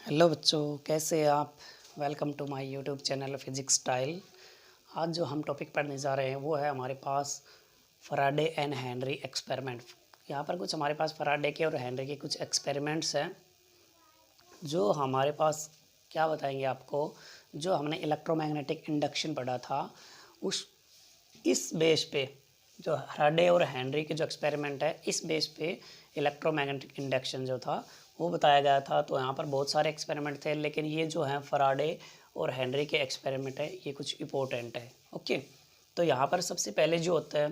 Hello बच्चों, कैसे हैं आप। Welcome to my YouTube channel physics style. आज जो हम टॉपिक पढ़ने जा रहे हैं वो है हमारे पास फराडे एंड हेनरी एक्सपेरिमेंट। यहाँ पर कुछ हमारे पास फराडे के और हेनरी के कुछ एक्सपेरिमेंट्स हैं जो हमारे पास क्या बताएंगे आपको। जो हमने इलेक्ट्रोमैग्नेटिक इंडक्शन पढ़ा था उस इस बेस पे जो फराडे और हेनरी के जो एक्सपेरिमेंट है इस बेस पे इलेक्ट्रोमैग्नेटिक इंडक्शन जो था वो बताया गया था। तो यहाँ पर बहुत सारे एक्सपेरिमेंट थे, लेकिन ये जो हैं फराडे और हेनरी के एक्सपेरिमेंट है ये कुछ इंपॉर्टेंट है। ओके, तो यहाँ पर सबसे पहले जो होता है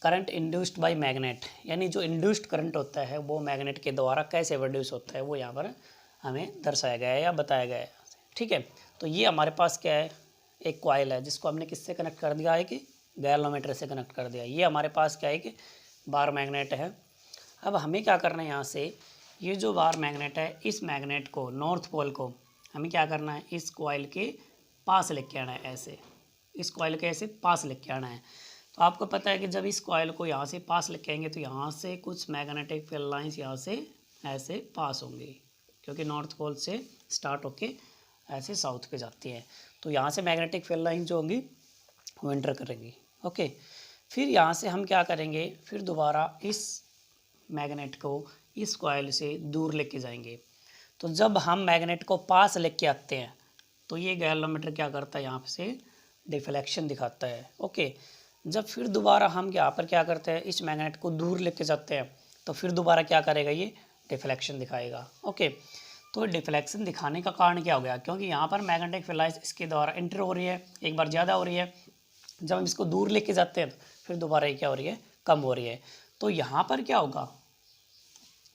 करंट इंड्यूस्ड बाय मैग्नेट, यानी जो इंड्यूस्ड करंट होता है वो मैग्नेट के द्वारा कैसे प्रोड्यूस होता है वो यहाँ पर हमें दर्शाया गया है या बताया गया है। ठीक है, तो ये हमारे पास क्या है, एक कॉइल है जिसको हमने किससे कनेक्ट कर दिया है कि गैल्वेनोमीटर से कनेक्ट कर दिया। ये हमारे पास क्या है कि बार मैग्नेट है। अब हमें क्या करना है, यहाँ से ये जो बार मैग्नेट है इस मैग्नेट को नॉर्थ पोल को हमें क्या करना है, इस कॉइल के पास लेके आना है। ऐसे इस कॉइल के ऐसे पास लेके आना है। तो आपको पता है कि जब इस कॉइल को यहाँ से पास लेके आएंगे तो यहाँ से कुछ मैग्नेटिक फील्ड लाइंस यहाँ से ऐसे पास होंगी, क्योंकि नॉर्थ पोल से स्टार्ट होके ऐसे साउथ पे जाती है। तो यहाँ से मैग्नेटिक फील्ड लाइन जो होंगी वो एंटर करेंगी। ओके, फिर यहाँ से हम क्या करेंगे, फिर दोबारा इस मैग्नेट को इस कॉइल से दूर लेके जाएंगे। तो जब हम मैग्नेट को पास लेके आते हैं तो ये गैल्वेनोमीटर क्या करता है, यहाँ से डिफ्लेक्शन दिखाता है। ओके, जब फिर दोबारा हम यहाँ पर क्या करते हैं, इस मैग्नेट को दूर लेके जाते हैं तो फिर दोबारा क्या करेगा, ये डिफ्लेक्शन दिखाएगा। ओके, तो डिफ्लेक्शन दिखाने का कारण क्या हो गया, क्योंकि यहाँ पर मैग्नेटिक फील्ड लाइंस इसके द्वारा एंटर हो रही है, एक बार ज़्यादा हो रही है। जब हम इसको दूर लेके जाते हैं तो फिर दोबारा ये क्या हो रही है, कम हो रही है। तो यहाँ पर क्या होगा,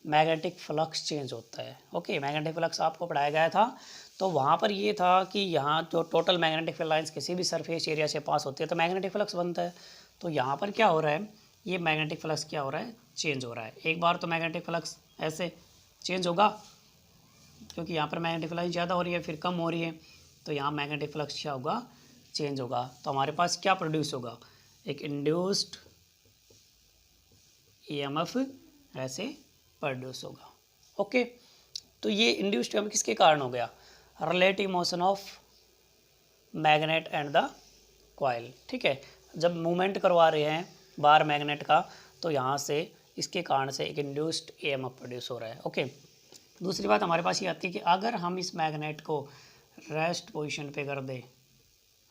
मैग्नेटिक फ्लक्स चेंज होता है। ओके, मैग्नेटिक फ्लक्स आपको पढ़ाया गया था। तो वहाँ पर ये था कि यहाँ जो टोटल मैग्नेटिक फील्ड लाइंस किसी भी सरफेस एरिया से पास होती है तो मैग्नेटिक फ्लक्स बनता है। तो यहाँ पर क्या हो रहा है, ये मैग्नेटिक फ्लक्स क्या हो रहा है, चेंज हो रहा है। एक बार तो मैग्नेटिक फ्लक्स ऐसे चेंज होगा क्योंकि यहाँ पर मैग्नेटिक फ्लक्स ज़्यादा हो रही है, फिर कम हो रही है, तो यहाँ मैग्नेटिक फ्लक्स क्या होगा, चेंज होगा। तो हमारे पास क्या प्रोड्यूस होगा, एक इंड्यूस्ड ईएमएफ ऐसे प्रोड्यूस होगा। ओके, तो ये इंड्यूस्ड ईएमएफ किसके कारण हो गया, relative motion of magnet and the coil. ठीक है, जब मूवमेंट करवा रहे हैं बार मैग्नेट का तो यहाँ से इसके कारण से एक इंड्यूस्ड ईएमएफ प्रोड्यूस हो रहा है। ओके, दूसरी बात हमारे पास ये आती है कि अगर हम इस मैग्नेट को रेस्ट पोजीशन पे कर दें,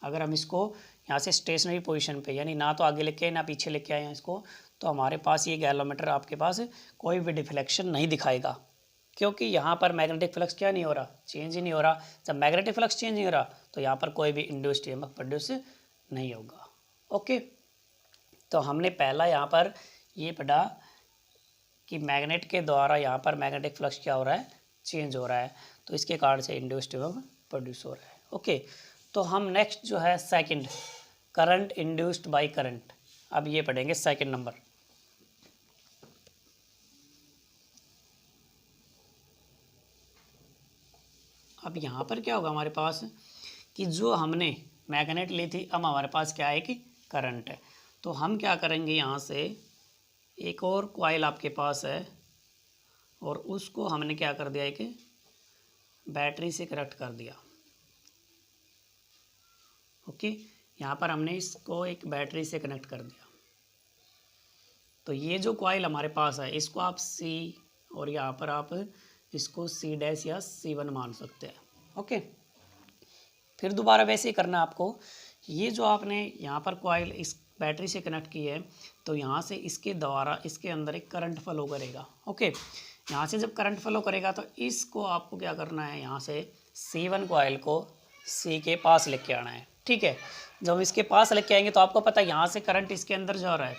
अगर हम इसको यहाँ से स्टेशनरी पोजीशन पे, यानी ना तो आगे लेके आए ना पीछे लेके आए हैं इसको, तो हमारे पास ये गैल्वेनोमीटर आपके पास कोई भी डिफ्लेक्शन नहीं दिखाएगा, क्योंकि यहाँ पर मैग्नेटिक फ्लक्स क्या नहीं हो रहा, चेंज ही नहीं हो रहा। जब मैग्नेटिक फ्लक्स चेंज नहीं हो रहा तो यहाँ पर कोई भी इंड्यूस्ड ईएमएफ प्रोड्यूस नहीं होगा। ओके, तो हमने पहला यहाँ पर ये पढ़ा कि मैग्नेट के द्वारा यहाँ पर मैग्नेटिक फ्लक्स क्या हो रहा है, चेंज हो रहा है, तो इसके कारण से इंड्यूस्ड ईएमएफ प्रोड्यूस हो रहा है। ओके, तो हम नेक्स्ट जो है second, current induced by current, अब ये पढ़ेंगे सेकंड नंबर। अब यहाँ पर क्या होगा हमारे पास कि जो हमने मैग्नेट ली थी अब हमारे पास क्या है कि करंट है। तो हम क्या करेंगे, यहाँ से एक और कॉइल आपके पास है और उसको हमने क्या कर दिया है कि बैटरी से कनेक्ट कर दिया। ओके, यहाँ पर हमने इसको एक बैटरी से कनेक्ट कर दिया। तो ये जो कॉइल हमारे पास है इसको आप सी और यहाँ पर आप इसको सी डैश या C1 मान सकते हैं। ओके, फिर दोबारा वैसे ही करना आपको। ये जो आपने यहाँ पर कॉइल इस बैटरी से कनेक्ट की है तो यहाँ से इसके द्वारा इसके अंदर एक करंट फ्लो करेगा। ओके, यहाँ से जब करंट फ्लो करेगा तो इसको आपको क्या करना है, यहाँ से C1 कॉइल को C के पास लेके आना है। ठीक है, जब इसके पास लेके आएंगे तो आपको पता है यहाँ से करंट इसके अंदर जा रहा है,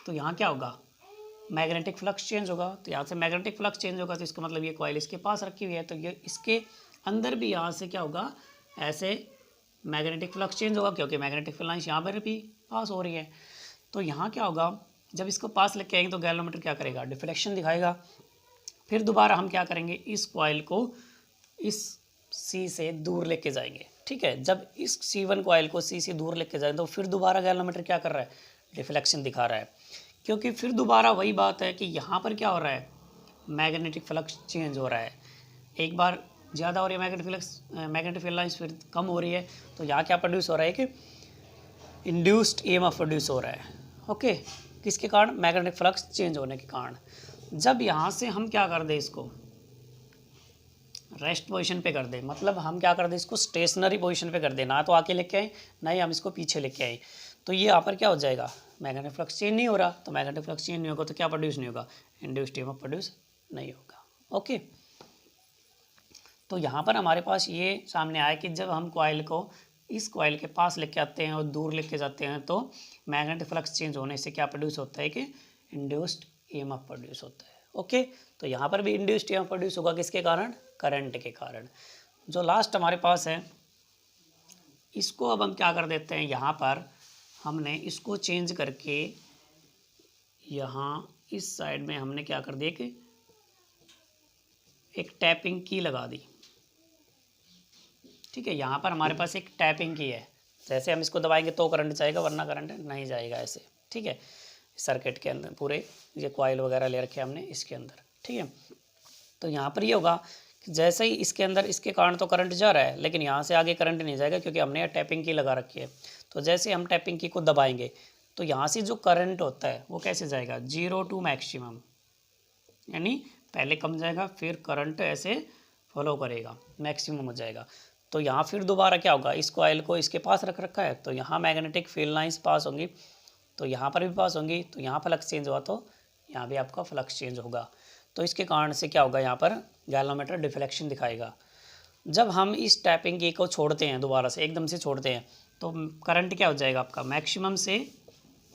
तो यहाँ क्या होगा, मैग्नेटिक फ्लक्स चेंज होगा। तो यहाँ से मैग्नेटिक फ्लक्स चेंज होगा तो इसका मतलब ये कॉइल इसके पास रखी हुई है, तो ये इसके अंदर भी यहाँ से क्या होगा, ऐसे मैग्नेटिक फ्लक्स चेंज होगा, क्योंकि मैग्नेटिक फील्ड लाइंस यहाँ पर भी पास हो रही है। तो यहाँ क्या होगा, जब इसको पास लेके आएंगे तो गैल्वेनोमीटर क्या करेगा, डिफ्लेक्शन दिखाएगा। फिर दोबारा हम क्या करेंगे, इस कॉइल को इस सी से दूर लेके जाएंगे। ठीक है, जब इस C1 कॉइल को सी से दूर लेके जाएंगे तो फिर दोबारा गैल्वेनोमीटर क्या कर रहा है, डिफ्लेक्शन दिखा रहा है, क्योंकि फिर दोबारा वही बात है कि यहाँ पर क्या हो रहा है, मैग्नेटिक फ्लक्स चेंज हो रहा है। एक बार ज़्यादा हो रही है मैग्नेटिक फील्ड लाइंस, फिर कम हो रही है, तो यहाँ क्या प्रोड्यूस हो रहा है कि इंड्यूस्ड ईएमएफ प्रोड्यूस हो रहा है। ओके, किसके कारण? मैग्नेटिक फ्लक्स चेंज होने के कारण। जब यहाँ से हम क्या कर दें, इसको रेस्ट पोजीशन पे कर दें, मतलब हम क्या कर दें, इसको स्टेशनरी पोजीशन पे कर दें, ना तो आके लेके आए ना ही हम इसको पीछे लेके आए, तो ये यहाँ पर क्या हो जाएगा, मैग्नेटिक फ्लक्स चेंज नहीं हो रहा। तो मैग्नेटिक फ्लक्स चेंज नहीं होगा तो क्या प्रोड्यूस नहीं होगा, इंड्यूस्ड ईएमएफ प्रोड्यूस नहीं होगा। ओके, तो यहाँ पर हमारे पास ये सामने आया कि जब हम कॉइल को इस कॉइल के पास लेके आते हैं और दूर लेके जाते हैं, तो मैग्नेटिक फ्लक्स चेंज होने से क्या प्रोड्यूस होता है कि इंड्यूस्ड ईएमएफ प्रोड्यूस होता है। ओके, तो यहाँ पर भी इंड्यूस्ड ईएमएफ प्रोड्यूस होगा, किसके कारण? करंट के कारण। जो लास्ट हमारे पास है, इसको अब हम क्या कर देते हैं, यहाँ पर हमने इसको चेंज करके यहाँ इस साइड में हमने क्या कर दिया कि एक टैपिंग की लगा दी। ठीक है, यहाँ पर हमारे पास एक टैपिंग की है, जैसे हम इसको दबाएंगे तो करंट जाएगा, वरना करंट नहीं जाएगा ऐसे। ठीक है, सर्किट के अंदर पूरे ये कॉइल वगैरह ले रखे हमने इसके अंदर। ठीक है, तो यहाँ पर ये होगा कि जैसे ही इसके अंदर इसके कारण तो करंट जा रहा है, लेकिन यहाँ से आगे करंट नहीं जाएगा क्योंकि हमने यहाँ टैपिंग की लगा रखी है। तो जैसे हम टैपिंग की को दबाएंगे तो यहाँ से जो करंट होता है वो कैसे जाएगा, 0 टू मैक्सिमम, यानी पहले कम जाएगा फिर करंट ऐसे फॉलो करेगा, मैक्सिमम हो जाएगा। तो यहाँ फिर दोबारा क्या होगा, इस कॉइल को इसके पास रख रखा है, तो यहाँ मैग्नेटिक फील्ड लाइंस पास होंगी, तो यहाँ पर भी पास होंगी, तो यहाँ फ्लक्स चेंज हुआ तो यहाँ भी आपका फ्लक्स चेंज होगा। तो इसके कारण से क्या होगा, यहाँ पर गैल्वेनोमीटर डिफ्लेक्शन दिखाएगा। जब हम इस टैपिंग की को छोड़ते हैं, दोबारा से एकदम से छोड़ते हैं, तो करंट क्या हो जाएगा आपका, मैक्सिमम से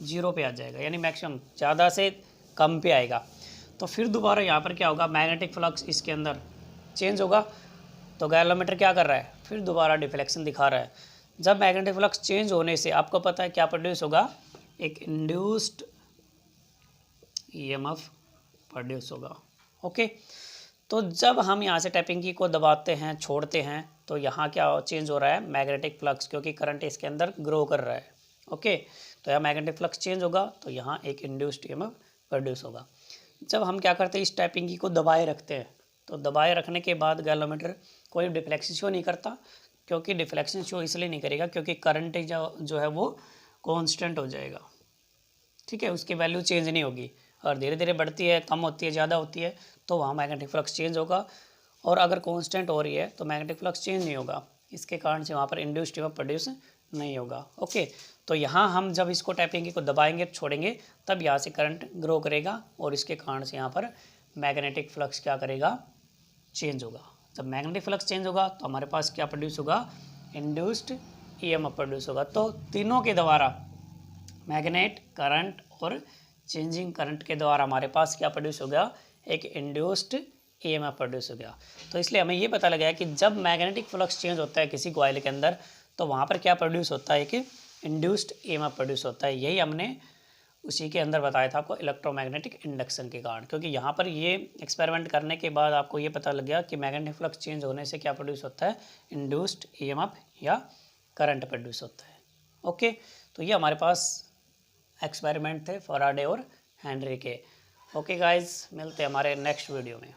0 पे आ जाएगा, यानी मैक्सिमम ज़्यादा से कम पे आएगा। तो फिर दोबारा यहाँ पर क्या होगा, मैग्नेटिक फ्लक्स इसके अंदर चेंज होगा, तो गैल्वेनोमीटर क्या कर रहा है, फिर दोबारा डिफ्लेक्शन दिखा रहा है। जब मैग्नेटिक फ्लक्स चेंज होने से आपको पता है क्या प्रोड्यूस होगा, एक इंड्यूस्ड ईएमएफ प्रोड्यूस होगा। ओके, तो जब हम यहाँ से टैपिंग की को दबाते हैं, छोड़ते हैं, तो यहाँ क्या चेंज हो रहा है, मैग्नेटिक फ्लक्स, क्योंकि करंट इसके अंदर ग्रो कर रहा है। ओके, तो यहाँ मैग्नेटिक फ्लक्स चेंज होगा तो यहाँ एक इंड्यूस्ड ईएमएफ प्रोड्यूस होगा। जब हम क्या करते हैं, इस टैपिंग की को दबाए रखते हैं, तो दबाए रखने के बाद गैल्वेनोमीटर कोई डिफ्लेक्शन शो नहीं करता, क्योंकि डिफ्लेक्शन शो इसलिए नहीं करेगा क्योंकि करंट जो है वो कांस्टेंट हो जाएगा। ठीक है, उसकी वैल्यू चेंज नहीं होगी, और धीरे धीरे बढ़ती है, कम होती है, ज़्यादा होती है, तो वहाँ मैग्नेटिक फ्लक्स चेंज होगा। और अगर कांस्टेंट हो रही है तो मैग्नेटिक फ्लक्स चेंज नहीं होगा, इसके कारण से वहाँ पर इंड्यूस्ड ईएमएफ प्रोड्यूस नहीं होगा। ओके, तो यहाँ हम जब इसको टैपिंग को दबाएंगे, छोड़ेंगे, तब यहाँ से करंट ग्रो करेगा और इसके कारण से यहाँ पर मैग्नेटिक फ्लक्स क्या करेगा, चेंज होगा। जब मैग्नेटिक फ्लक्स चेंज होगा तो हमारे पास क्या प्रोड्यूस होगा, इंड्यूस्ड ईएमएफ प्रोड्यूस होगा। तो तीनों के द्वारा, मैग्नेट, करंट और चेंजिंग करंट के द्वारा हमारे पास क्या प्रोड्यूस हो गया, एक इंड्यूस्ड ईएमएफ प्रोड्यूस हो गया। तो इसलिए हमें ये पता लगा कि जब मैग्नेटिक फ्लक्स चेंज होता है किसी कॉइल के अंदर, तो वहाँ पर क्या प्रोड्यूस होता है कि इंड्यूस्ड ईएमएफ प्रोड्यूस होता है। यही हमने उसी के अंदर बताया था आपको, इलेक्ट्रोमैग्नेटिक इंडक्शन के कारण। क्योंकि यहाँ पर ये एक्सपेरिमेंट करने के बाद आपको ये पता लग गया कि मैग्नेटिक फ्लक्स चेंज होने से क्या प्रोड्यूस होता है, इंड्यूस्ड ईएमएफ या करंट प्रोड्यूस होता है। ओके, तो ये हमारे पास एक्सपेरिमेंट थे फैराडे और हेनरी के। ओके गाइज, मिलते हैं हमारे नेक्स्ट वीडियो में।